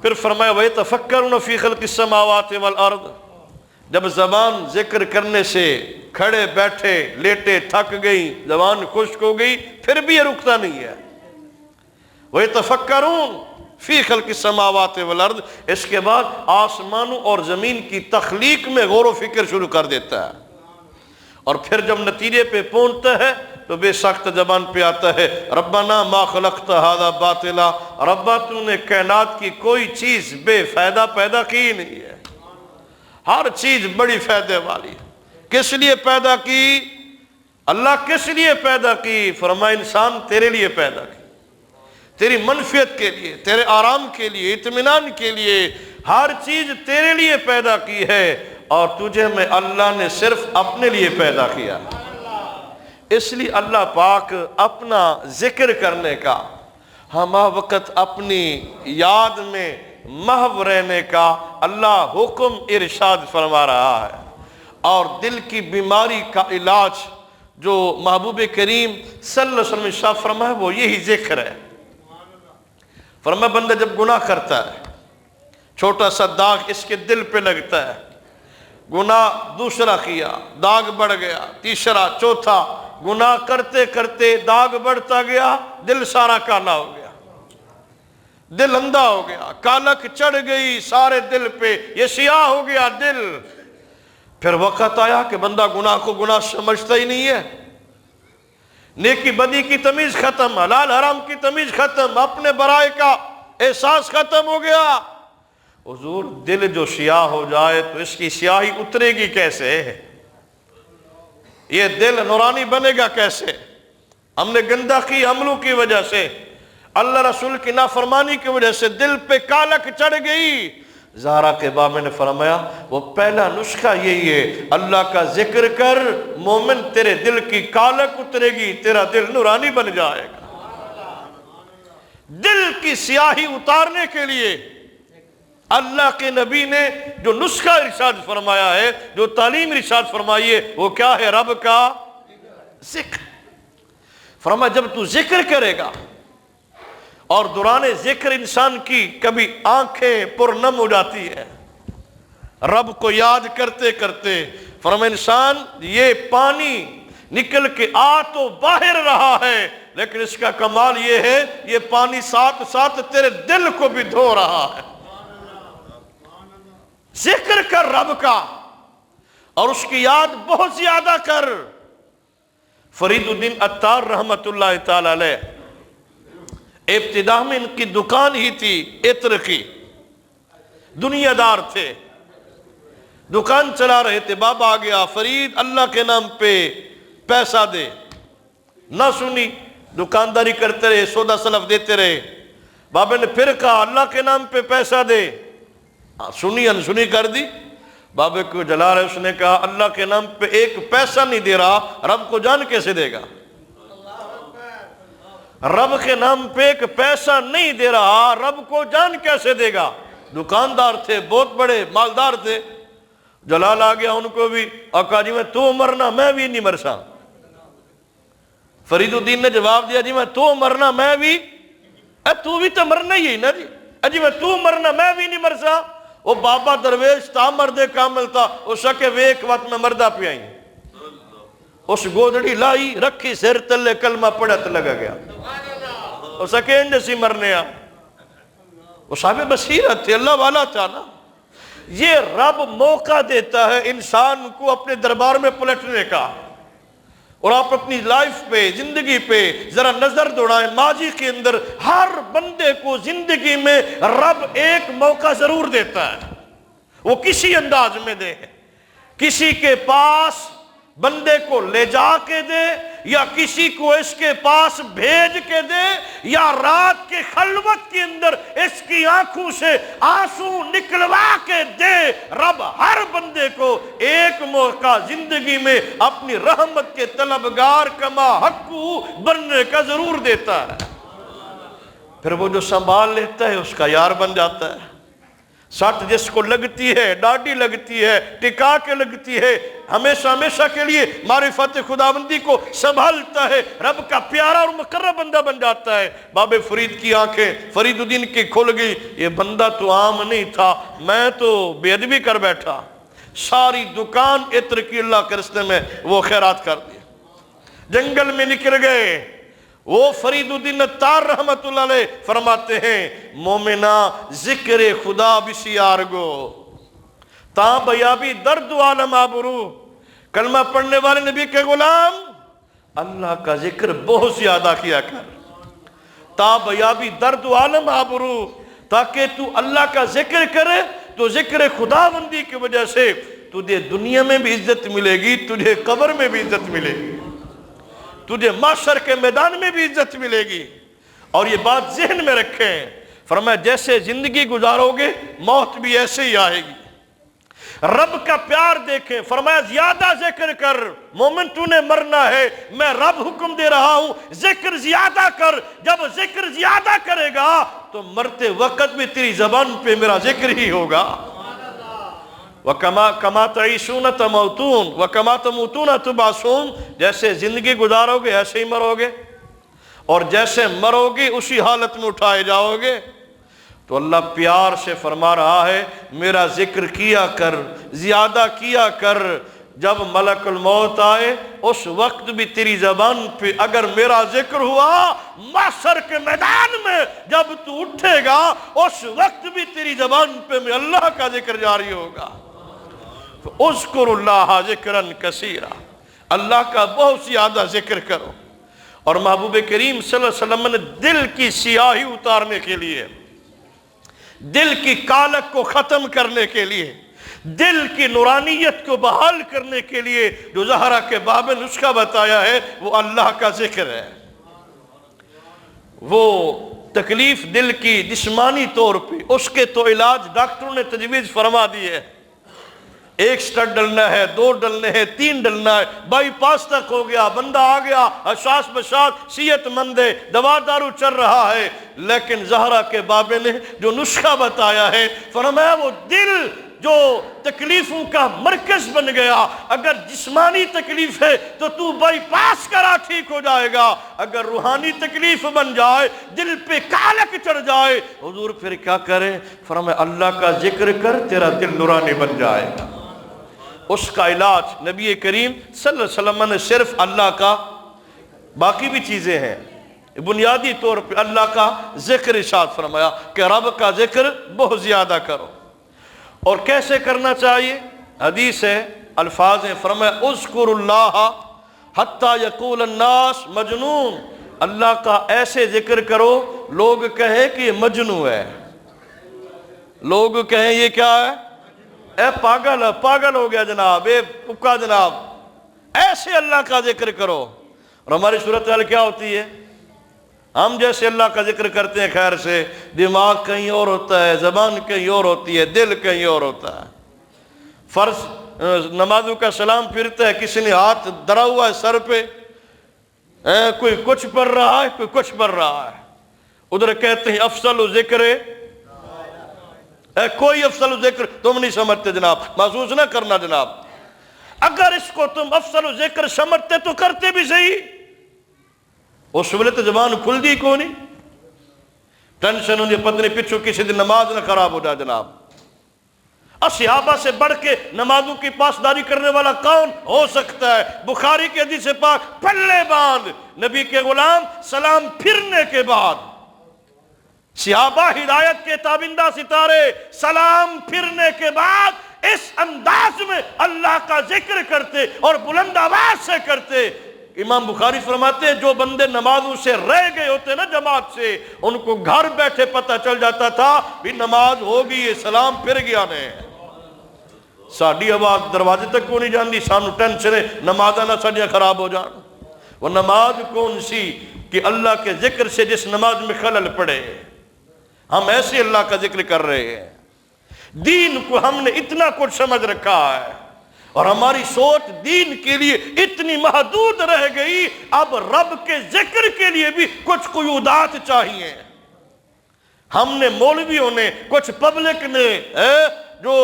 پھر فرمایا وَيَتَفَكَّرُونَ فِي خَلْقِ السَّمَاوَاتِ وَالْأَرْضِ، جب زبان ذکر کرنے سے کھڑے بیٹھے لیٹے تھک گئی، زبان خشک ہو گئی، پھر بھی یہ رکتا نہیں ہے۔ وَيَتَفَكَّرُونَ فِي خَلْقِ السَّمَاوَاتِ وَالْأَرْضِ، اس کے بعد آسمانوں اور زمین کی تخلیق میں غور و فکر شروع کر دیتا ہے، اور پھر جب نتیجے پہ پہنچتا ہے تو بے سخت زبان پہ آتا ہے ربنا ما خلقت ھذا باطلا، ربا تو نے کائنات کی کوئی چیز بے فائدہ پیدا کی نہیں ہے، ہر چیز بڑی فائدے والی ہے۔ کس لیے پیدا کی؟ اللہ کس لیے پیدا کی؟ فرمایا انسان تیرے لیے پیدا کی، تیری منفعت کے لیے، تیرے آرام کے لیے، اطمینان کے لیے، ہر چیز تیرے لیے پیدا کی ہے، اور تجھے میں اللہ نے صرف اپنے لیے پیدا کیا۔ اس لیے اللہ پاک اپنا ذکر کرنے کا، ہمہ وقت اپنی یاد میں محو رہنے کا اللہ حکم ارشاد فرما رہا ہے، اور دل کی بیماری کا علاج جو محبوب کریم صلی اللہ علیہ وسلم ارشاد فرمایا وہ یہی ذکر ہے۔ فرمایا بندہ جب گناہ کرتا ہے، چھوٹا سا داغ اس کے دل پہ لگتا ہے، گناہ دوسرا کیا، داغ بڑھ گیا، تیسرا، چوتھا، گناہ کرتے کرتے داغ بڑھتا گیا، دل سارا کالا ہو گیا، دل اندھا ہو گیا، کالک چڑھ گئی سارے دل پہ، یہ سیاہ ہو گیا دل۔ پھر وقت آیا کہ بندہ گناہ کو گناہ سمجھتا ہی نہیں ہے، نیکی بدی کی تمیز ختم، حلال حرام کی تمیز ختم، اپنے برائے کا احساس ختم ہو گیا۔ حضور دل جو سیاہ ہو جائے تو اس کی سیاہی اترے گی کیسے؟ یہ دل نورانی بنے گا کیسے؟ ہم نے گندہ کی عملوں کی وجہ سے، اللہ رسول کی نافرمانی کی وجہ سے دل پہ کالک چڑھ گئی۔ زہرا کے بابے نے فرمایا وہ پہلا نسخہ یہی ہے، اللہ کا ذکر کر، مومن تیرے دل کی کالک اترے گی، تیرا دل نورانی بن جائے گا۔ دل کی سیاہی اتارنے کے لیے اللہ کے نبی نے جو نسخہ ارشاد فرمایا ہے، جو تعلیم ارشاد فرمائی ہے، وہ کیا ہے؟ رب کا ذکر۔ فرمایا جب تو ذکر کرے گا، اور دوران ذکر انسان کی کبھی آنکھیں پرنم ہو جاتی ہے رب کو یاد کرتے کرتے، فرمایا انسان یہ پانی نکل کے آ تو باہر رہا ہے، لیکن اس کا کمال یہ ہے یہ پانی ساتھ ساتھ تیرے دل کو بھی دھو رہا ہے۔ ذکر کر رب کا، اور اس کی یاد بہت زیادہ کر۔ فرید الدین عطار رحمت اللہ تعالی علیہ، ابتدا میں ان کی دکان ہی تھی عطر کی، دنیا دار تھے، دکان چلا رہے تھے، بابا آ گیا فرید اللہ کے نام پہ پیسہ دے، نہ سنی، دکانداری کرتے رہے، سودا سلف دیتے رہے۔ بابا نے پھر کہا اللہ کے نام پہ پیسہ دے، سنی انسنی کر دی۔ بابے کو جلا رہے، اس نے کہا اللہ کے نام پہ ایک پیسہ نہیں دے رہا، رب کو جان کیسے دے گا؟ رب کے نام پہ ایک پیسہ نہیں دے رہا، رب کو جان کیسے دے گا؟ دکاندار تھے، بہت بڑے مالدار تھے، جلال آ گیا ان کو بھی، اور کہا جی میں تو مرنا میں بھی نہیں مرسا۔ فرید الدین نے جواب دیا جی میں تو مرنا میں بھی، تو بھی تو مرنا ہی ہے نا جی، جی میں تو مرنا میں بھی نہیں مرسا۔ وہ بابا درویش تھا، مرد کامل تھا، اس کے ویک وقت میں مردہ پہ آئی، اس گودڑی لائی رکھی سر تلے کلمہ پڑھت لگا گیا، اس کے انڈ سی مرنے آ۔ وہ صاحب بصیرت تھے، اللہ والا تھا نا۔ یہ رب موقع دیتا ہے انسان کو اپنے دربار میں پلٹنے کا، اور آپ اپنی لائف پہ، زندگی پہ ذرا نظر دوڑائیں، ماضی کے اندر ہر بندے کو زندگی میں رب ایک موقع ضرور دیتا ہے، وہ کسی انداز میں دے، کسی کے پاس بندے کو لے جا کے دے، یا کسی کو اس کے پاس بھیج کے دے، یا رات کے خلوت کے اندر اس کی آنکھوں سے آنسو نکلوا کے دے۔ رب ہر بندے کو ایک موقع زندگی میں اپنی رحمت کے طلبگار کما حقو بننے کا ضرور دیتا ہے، پھر وہ جو سنبھال لیتا ہے اس کا یار بن جاتا ہے۔ سٹ جس کو لگتی ہے، ڈاڈی لگتی ہے، ٹکا کے لگتی ہے، ہمیشہ ہمیشہ کے لیے معرفت خداوندی کو سنبھالتا ہے، رب کا پیارا اور مقرب بندہ بن جاتا ہے۔ بابے فرید کی آنکھیں فرید الدین کی کھل گئی، یہ بندہ تو عام نہیں تھا، میں تو بے ادبی کر بیٹھا، ساری دکان عطر کی اللہ کے راستے میں وہ خیرات کر دی، جنگل میں نکل گئے۔ وہ فرید الدین عطار رحمت اللہ علیہ فرماتے ہیں، مومنہ ذکر خدا بسیار گو تا بیابی درد عالم آبرو، کلمہ پڑھنے والے نبی کے غلام اللہ کا ذکر بہت زیادہ کیا کر، تا بیابی درد عالم آبرو، تاکہ تو اللہ کا ذکر کرے تو ذکر خداوندی کی وجہ سے تجھے دنیا میں بھی عزت ملے گی، تجھے قبر میں بھی عزت ملے گی، تجھے محشر کے میدان میں بھی عزت ملے گی۔ اور یہ بات ذہن میں رکھیں، فرمایا جیسے زندگی گزارو گے موت بھی ایسے ہی آئے گی۔ رب کا پیار دیکھیں، فرمایا زیادہ ذکر کر، مومن تو نے مرنا ہے، میں رب حکم دے رہا ہوں ذکر زیادہ کر، جب ذکر زیادہ کرے گا تو مرتے وقت بھی تیری زبان پہ میرا ذکر ہی ہوگا۔ وَكَمَا تَعِيشُونَ تَمَوْتُونَ وَكَمَا تَمُوتُونَ تُبْعَثُونَ، جیسے زندگی گزارو گے ایسے ہی مرو گے، اور جیسے مرو گے اسی حالت میں اٹھائے جاؤ گے۔ تو اللہ پیار سے فرما رہا ہے میرا ذکر کیا کر، زیادہ کیا کر، جب ملک الموت آئے اس وقت بھی تیری زبان پہ اگر میرا ذکر ہوا، محشر کے میدان میں جب تو اٹھے گا اس وقت بھی تیری زبان پہ میں اللہ کا ذکر جاری ہوگا۔ اذکر اللہ ذکرًا کثیرا، اللہ کا بہت زیادہ ذکر کرو۔ اور محبوب کریم صلی اللہ علیہ وسلم نے دل کی سیاہی اتارنے کے لیے، دل کی کالک کو ختم کرنے کے لیے، دل کی نورانیت کو بحال کرنے کے لیے جو زہرا کے باب نے نسخہ بتایا ہے وہ اللہ کا ذکر ہے۔ وہ تکلیف دل کی جسمانی طور پہ، اس کے تو علاج ڈاکٹروں نے تجویز فرما دی ہے، ایک سٹڈ ڈلنا ہے، 2 ڈلنے ہیں، 3 ڈلنا ہے، بائی پاس تک ہو گیا، بندہ آ گیا، حساس بشاس صحت مند ہے، دوا دارو چل رہا ہے۔ لیکن زہرا کے بابے نے جو نسخہ بتایا ہے، فرمایا وہ دل جو تکلیفوں کا مرکز بن گیا، اگر جسمانی تکلیف ہے تو تو بائی پاس کرا ٹھیک ہو جائے گا، اگر روحانی تکلیف بن جائے، دل پہ کالک چڑھ جائے، حضور پھر کیا کرے؟ فرمایا اللہ کا ذکر کر، تیرا دل نورانی بن جائے گا۔ اس کا علاج نبی کریم صلی اللہ علیہ وسلم نے صرف اللہ کا، باقی بھی چیزیں ہیں، بنیادی طور پہ اللہ کا ذکر ارشاد فرمایا کہ رب کا ذکر بہت زیادہ کرو۔ اور کیسے کرنا چاہیے؟ حدیث ہے، الفاظ ہیں، فرمایا اذکر اللہ حتی یقول الناس مجنون، اللہ کا ایسے ذکر کرو لوگ کہیں کہ یہ مجنون ہے، لوگ کہیں یہ کیا ہے، اے پاگل ہو گیا جناب، اے پکا جناب، ایسے اللہ کا ذکر کرو۔ اور ہماری صورتحال کیا ہوتی ہے؟ ہم جیسے اللہ کا ذکر کرتے ہیں خیر سے، دماغ کہیں اور ہوتا ہے، زبان کہیں اور ہوتی ہے، دل کہیں اور ہوتا ہے۔ فرض نمازوں کا سلام پھرتا ہے، کسی نے ہاتھ دھرا ہوا ہے سر پہ، کوئی کچھ پڑھ رہا ہے، کوئی کچھ پڑھ رہا ہے، ادھر کہتے ہیں افضل ذکر، کوئی افضل ذکر تم نہیں سمجھتے جناب، محسوس نہ کرنا جناب، اگر اس کو تم افضل ذکر سمجھتے تو کرتے بھی صحیح، اس ویلے تو زبان کھل دی کو نہیں، ٹینشن ہوں پتنی پچھو کسی دن نماز نہ خراب ہو جائے جناب۔ صحابہ سے بڑھ کے نمازوں کی پاسداری کرنے والا کون ہو سکتا ہے؟ بخاری کے حدیث پاک، پلے باندھ نبی کے غلام سلام پھرنے کے بعد، صحابہ ہدایت کے تابندہ ستارے سلام پھرنے کے بعد اس انداز میں اللہ کا ذکر کرتے اور بلند آواز سے کرتے۔ امام بخاری فرماتے ہیں جو بندے نمازوں سے رہ گئے ہوتے نا جماعت سے، ان کو گھر بیٹھے پتہ چل جاتا تھا بھی نماز ہوگی، یہ سلام پھر گیا نے۔ ساڑھی آواز دروازے تک کو نہیں جاندی، سانو ٹینشن ہے نمازہ نہ ساڑھیاں خراب ہو جان۔ وہ نماز کون سی کہ اللہ کے ذکر سے جس نماز میں خلل پڑے، ہم ایسے اللہ کا ذکر کر رہے ہیں۔ دین کو ہم نے اتنا کچھ سمجھ رکھا ہے اور ہماری سوچ دین کے لیے اتنی محدود رہ گئی، اب رب کے ذکر کے لیے بھی کچھ قیودات چاہیے۔ ہم نے مولویوں نے کچھ پبلک نے جو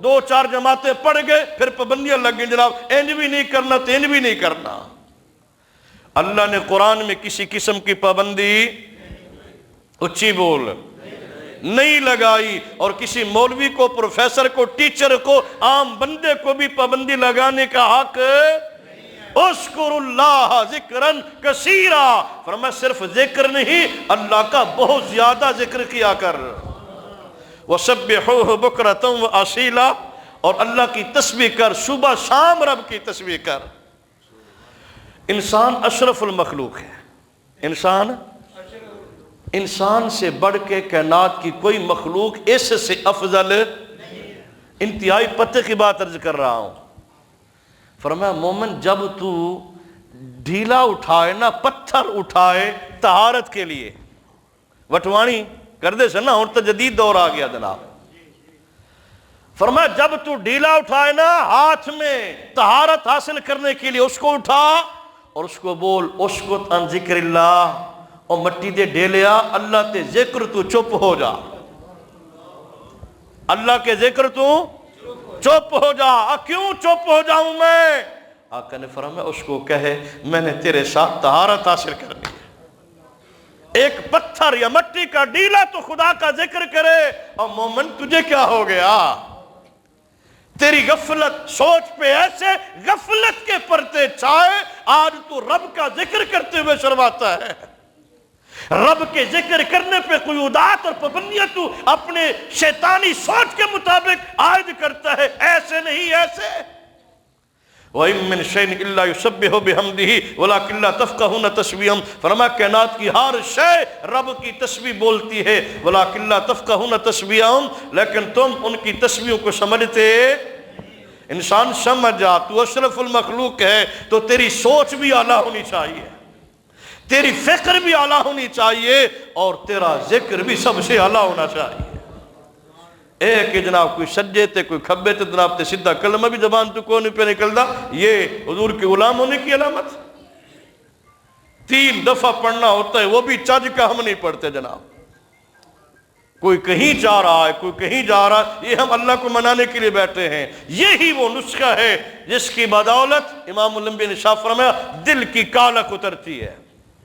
2-4 جماعتیں پڑھ گئے پھر پابندیاں لگ گئی، جناب اینج بھی نہیں کرنا تینج بھی نہیں کرنا۔ اللہ نے قرآن میں کسی قسم کی پابندی اچھی بول نہیں لگائی، اور کسی مولوی کو، پروفیسر کو، ٹیچر کو، عام بندے کو بھی پابندی لگانے کا حق اذکر اللہ ذکرن کثیرا، فرمایا صرف ذکر نہیں، اللہ کا بہت زیادہ ذکر کیا کر، وسبحوہ بکرۃ واسیلا، اور اللہ کی تسبیح کر، صبح شام رب کی تسبیح کر۔ انسان اشرف المخلوق ہے، انسان سے بڑھ کے کائنات کی کوئی مخلوق اس سے افضل، انتہائی پتے کی بات عرض کر رہا ہوں۔ فرمایا مومن جب تو ڈھیلا اٹھائے نا، پتھر اٹھائے طہارت کے لیے، وٹوانی کر دے سنا، اور تو جدید دور آ گیا جناب۔ فرمایا جب تو ڈھیلا اٹھائے نا، ہاتھ میں طہارت حاصل کرنے کے لیے اس کو اٹھا اور اس کو بول اسکت عن ذکر اللہ، اور مٹی دے ڈھیلیا اللہ تے ذکر تو چپ ہو جا، اللہ کے ذکر تو چپ ہو جا۔ کیوں چپ ہو جاؤں میں؟ آقا نے فرمایا اس کو کہے میں نے تیرے ساتھ طہارت حاصل کرنی ہے۔ ایک پتھر یا مٹی کا ڈیلا تو خدا کا ذکر کرے، اور مومن تجھے کیا ہو گیا؟ تیری غفلت، سوچ پہ ایسے غفلت کے پرتے چھائے، آج تو رب کا ذکر کرتے ہوئے شرماتا ہے۔ رب کے ذکر کرنے پہ قیودات اور پابندیاں تو اپنے شیطانی سوچ کے مطابق عائد کرتا ہے، ایسے نہیں ایسے۔ وَإِن مِّن شَيْءٍ إِلَّا يُسَبِّحُ بِحَمْدِهِ وَلَٰكِن لَّا تَفْقَهُونَ تَسْبِيحَهُمْ، فرمایا کائنات کی ہر شے رب کی تسبیح بولتی ہے، وَلَٰكِن لَّا تَفْقَهُونَ تَسْبِيحَهُمْ، لیکن تم ان کی تسبیحوں کو سمجھتے۔ انسان سمجھ جا تو اشرف المخلوق ہے تو تیری سوچ بھی اعلیٰ ہونی چاہیے، تیری فکر بھی اعلیٰ ہونی چاہیے، اور تیرا ذکر بھی سب سے اعلیٰ ہونا چاہیے۔ ایک کہ جناب کوئی سجے تے کوئی کھبے تے جناب تے سیدھا کلمہ بھی زبان تو کوئی نہیں پہ نکلدا، یہ حضور کے غلام ہونے کی علامت۔ 3 دفعہ پڑھنا ہوتا ہے، وہ بھی چج کا ہم نہیں پڑھتے جناب۔ کوئی کہیں جا رہا ہے، کوئی کہیں جا رہا ہے، یہ ہم اللہ کو منانے کے لیے بیٹھے ہیں۔ یہی وہ نسخہ ہے جس کی بدولت امام الانبیاء نے شاہ فرمایا دل کی کالک اترتی ہے۔